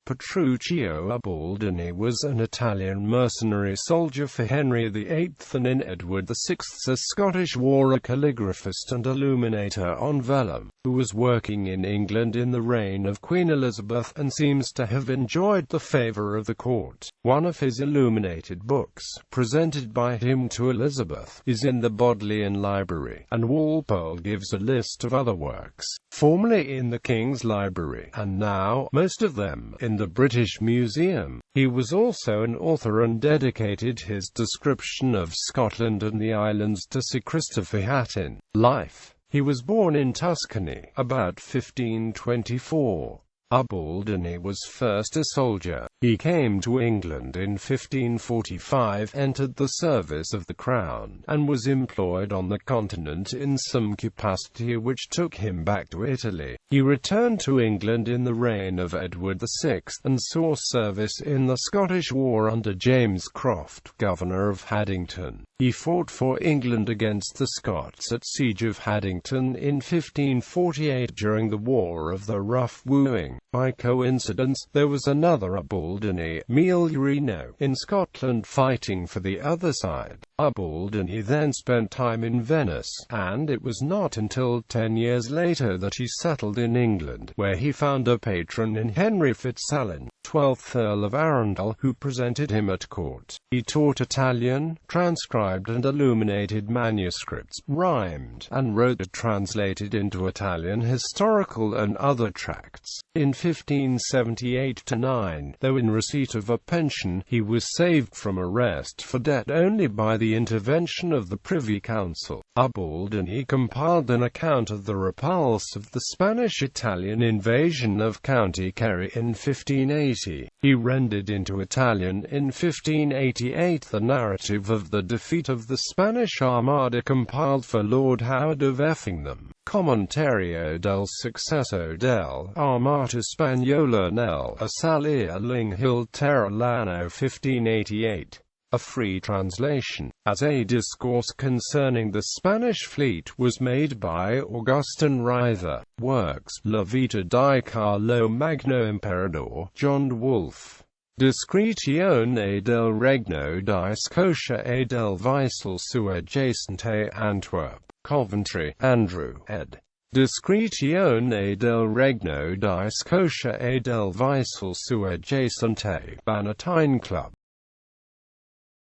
Petruccio Ubaldini was an Italian mercenary soldier for Henry VIII and in Edward VI's Scottish war, a calligraphist and illuminator on vellum, who was working in England in the reign of Queen Elizabeth and seems to have enjoyed the favour of the court. One of his illuminated books, presented by him to Elizabeth, is in the Bodleian Library, and Walpole gives a list of other works, formerly in the King's Library, and now, most of them, in the British Museum. He was also an author and dedicated his description of Scotland and the islands to Sir Christopher Hatton. Life. He was born in Tuscany, about 1524. Ubaldini was first a soldier. He came to England in 1545, entered the service of the Crown, and was employed on the continent in some capacity which took him back to Italy. He returned to England in the reign of Edward VI, and saw service in the Scottish War under James Croft, Governor of Haddington. He fought for England against the Scots at Siege of Haddington in 1548 during the War of the Rough Wooing. By coincidence, there was another Ubaldini, Reno, in Scotland fighting for the other side. Ubaldini then spent time in Venice, and it was not until 10 years later that he settled in England, where he found a patron in Henry VIII, 12th Earl of Arundel, who presented him at court. He taught Italian, transcribed and illuminated manuscripts, rhymed, and wrote or translated into Italian historical and other tracts. In 1578-9, though in receipt of a pension, he was saved from arrest for debt only by the intervention of the Privy Council. Ubaldini compiled an account of the repulse of the Spanish-Italian invasion of County Kerry in 1580. He rendered into Italian in 1588 the narrative of the defeat of the Spanish Armada compiled for Lord Howard of Effingham. Commentario del successo dell'Armata Spagnola nel assalire l'Inghilterra l'anno 1588. A free translation, as a discourse concerning the Spanish fleet, was made by Augustin Ryther. Works: La Vita di Carlo Magno Imperador, John Wolfe. Descrizione del Regno di Scotia e del Vaisal suo Jacente, Antwerp, Coventry, Andrew, ed. Descrizione del Regno di Scotia e del Vaisal suo Jacente, Bannatyne Club.